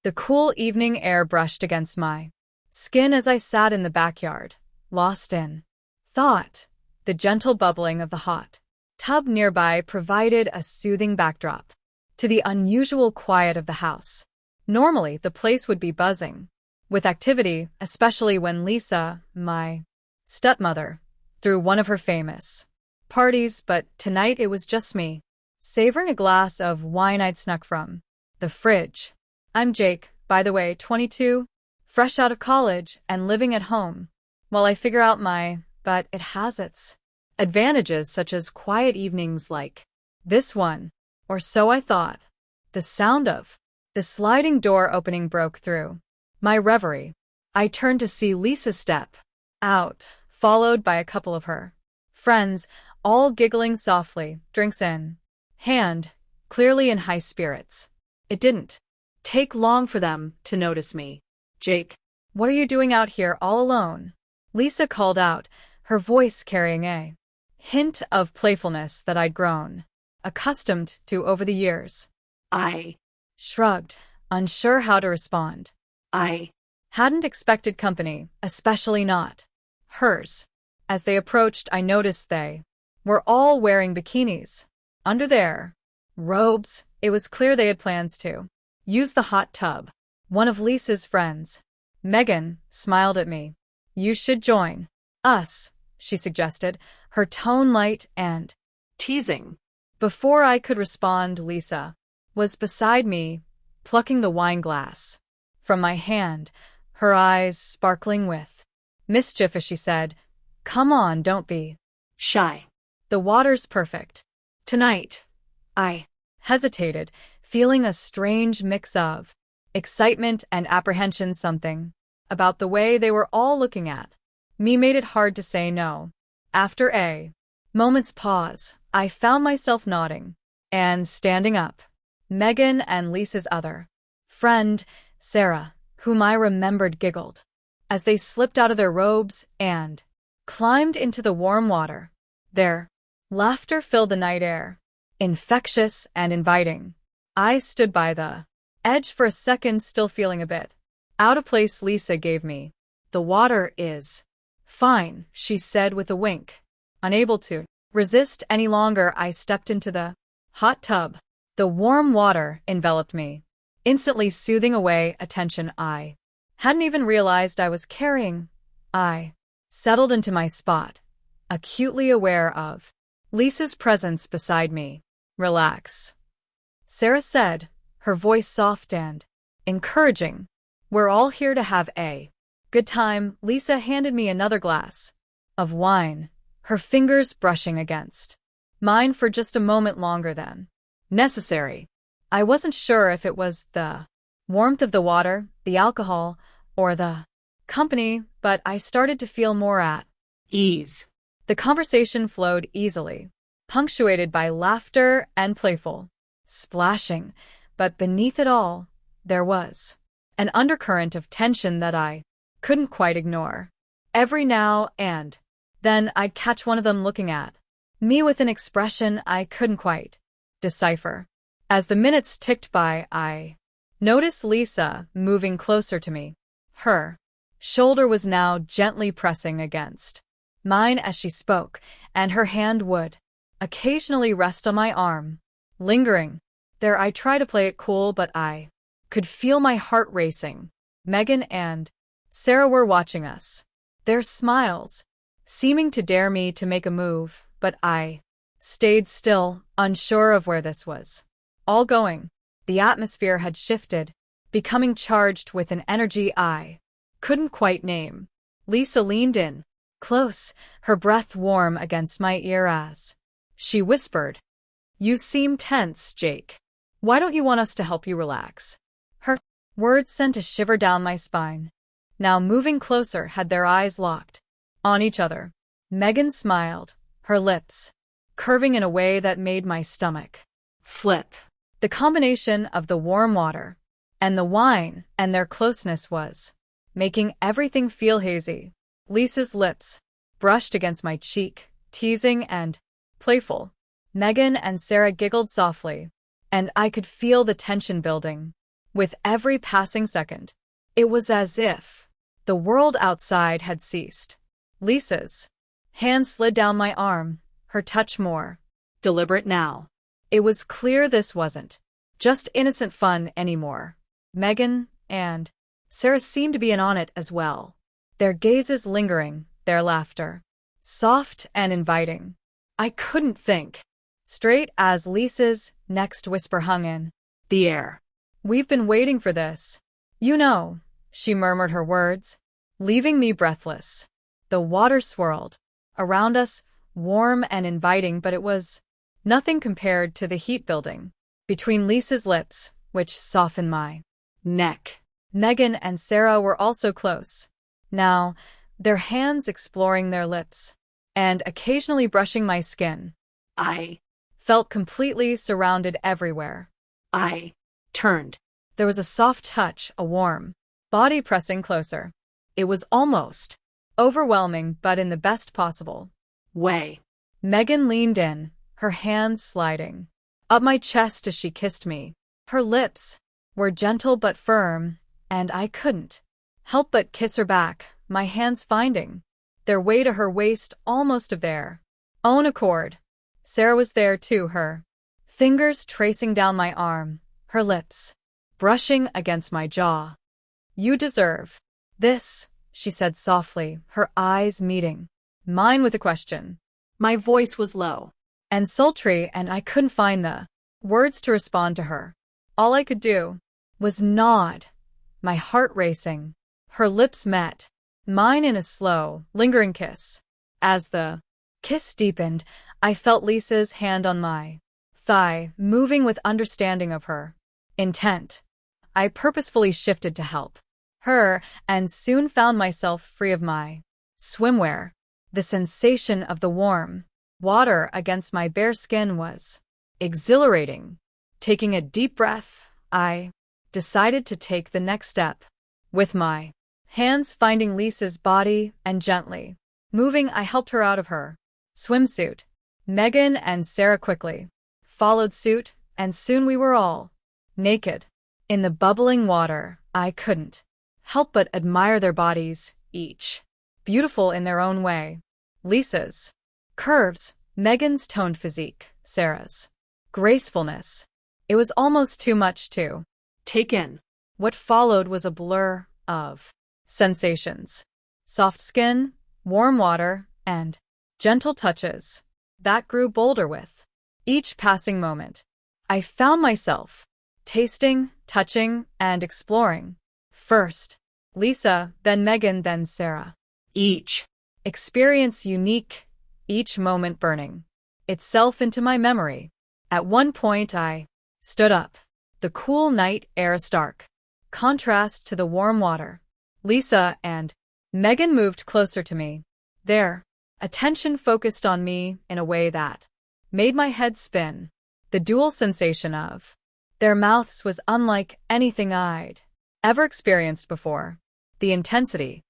The cool evening air brushed against my skin as I sat in the backyard, lost in thought. The gentle bubbling of the hot tub nearby provided a soothing backdrop to the unusual quiet of the house. Normally, the place would be buzzing with activity, especially when Lisa, my stepmother, threw one of her famous parties, but tonight it was just me, savoring a glass of wine I'd snuck from the fridge. I'm Jake, by the way, 22, fresh out of college and living at home. While I figure out but it has its advantages, such as quiet evenings like this one, or so I thought. The sound of the sliding door opening broke through my reverie. I turned to see Lisa step out, followed by a couple of her friends, all giggling softly, drinks in hand, clearly in high spirits. It didn't take long for them to notice me. "Jake, what are you doing out here all alone?" Lisa called out, her voice carrying a hint of playfulness that I'd grown accustomed to over the years. I shrugged, unsure how to respond. I hadn't expected company, especially not hers. As they approached, I noticed they were all wearing bikinis under their robes. It was clear they had plans to use the hot tub. One of Lisa's friends, Megan, smiled at me. "You should join us," she suggested, her tone light and teasing. Before I could respond, Lisa was beside me, plucking the wine glass from my hand, her eyes sparkling with mischief as she said, "Come on, don't be shy. The water's perfect tonight." I hesitated, feeling a strange mix of excitement and apprehension. Something about the way they were all looking at me made it hard to say no. After a moment's pause, I found myself nodding and standing up. Megan and Lisa's other friend, Sarah, whom I remembered, giggled as they slipped out of their robes and climbed into the warm water. Their laughter filled the night air, infectious and inviting. I stood by the edge for a second, still feeling a bit out of place. Lisa gave me "The water is fine," she said with a wink. Unable to resist any longer, I stepped into the hot tub. The warm water enveloped me, instantly soothing away a tension I hadn't even realized I was carrying. I settled into my spot, acutely aware of Lisa's presence beside me. "Relax," Sarah said, her voice soft and encouraging. "We're all here to have a good time." Lisa handed me another glass of wine, her fingers brushing against mine for just a moment longer than necessary. I wasn't sure if it was the warmth of the water, the alcohol, or the company, but I started to feel more at ease. The conversation flowed easily, punctuated by laughter and playful splashing, but beneath it all, there was an undercurrent of tension that I couldn't quite ignore. Every now and then I'd catch one of them looking at me with an expression I couldn't quite decipher. As the minutes ticked by, I noticed Lisa moving closer to me. Her shoulder was now gently pressing against mine as she spoke, and her hand would occasionally rest on my arm. Lingering there, I tried to play it cool, but I could feel my heart racing. Megan and Sarah were watching us, their smiles seeming to dare me to make a move, but I stayed still, unsure of where this was all going. The atmosphere had shifted, becoming charged with an energy I couldn't quite name. Lisa leaned in close, her breath warm against my ear as she whispered, "You seem tense, Jake. Why don't you want us to help you relax?" Her words sent a shiver down my spine. Now moving closer, had their eyes locked on each other. Megan smiled, her lips curving in a way that made my stomach flip. The combination of the warm water and the wine and their closeness was making everything feel hazy. Lisa's lips brushed against my cheek, teasing and playful. Megan and Sarah giggled softly, and I could feel the tension building. With every passing second, it was as if the world outside had ceased. Lisa's hand slid down my arm, her touch more deliberate now. It was clear this wasn't just innocent fun anymore. Megan and Sarah seemed to be in on it as well. Their gazes lingering, their laughter soft and inviting. I couldn't think straight as Lisa's next whisper hung in the air. "We've been waiting for this. You know," she murmured her words, leaving me breathless. The water swirled around us, warm and inviting, but it was nothing compared to the heat building between Lisa's lips, which softened my neck. Megan and Sarah were also close now, their hands exploring their lips and occasionally brushing my skin. I felt completely surrounded everywhere. I turned. There was a soft touch, a warm body pressing closer. It was almost overwhelming, but in the best possible way. Megan leaned in, her hands sliding up my chest as she kissed me. Her lips were gentle but firm, and I couldn't help but kiss her back, my hands finding their way to her waist almost of their own accord. Sarah was there too, her fingers tracing down my arm, her lips brushing against my jaw. "You deserve this," she said softly, her eyes meeting mine with a question. My voice was low and sultry, and I couldn't find the words to respond to her. All I could do was nod, my heart racing. Her lips met mine in a slow, lingering kiss. As the kiss deepened, I felt Lisa's hand on my thigh, moving with understanding of her intent. I purposefully shifted to help her, and soon found myself free of my swimwear. The sensation of the warm water against my bare skin was exhilarating. Taking a deep breath, I decided to take the next step. With my hands finding Lisa's body and gently moving, I helped her out of her swimsuit. Megan and Sarah quickly followed suit, and soon we were all naked. In the bubbling water, I couldn't help but admire their bodies, each beautiful in their own way. Lisa's curves, Megan's toned physique, Sarah's gracefulness. It was almost too much to take in. What followed was a blur of sensations. Soft skin, warm water, and gentle touches that grew bolder with each passing moment. I found myself tasting, touching, and exploring. First Lisa, then Megan, then Sarah. Each experience unique, each moment burning itself into my memory. At one point I stood up, the cool night air a stark contrast to the warm water. Lisa and Megan moved closer to me, their attention focused on me in a way that made my head spin. The dual sensation of their mouths was unlike anything I'd ever experienced before. The intensity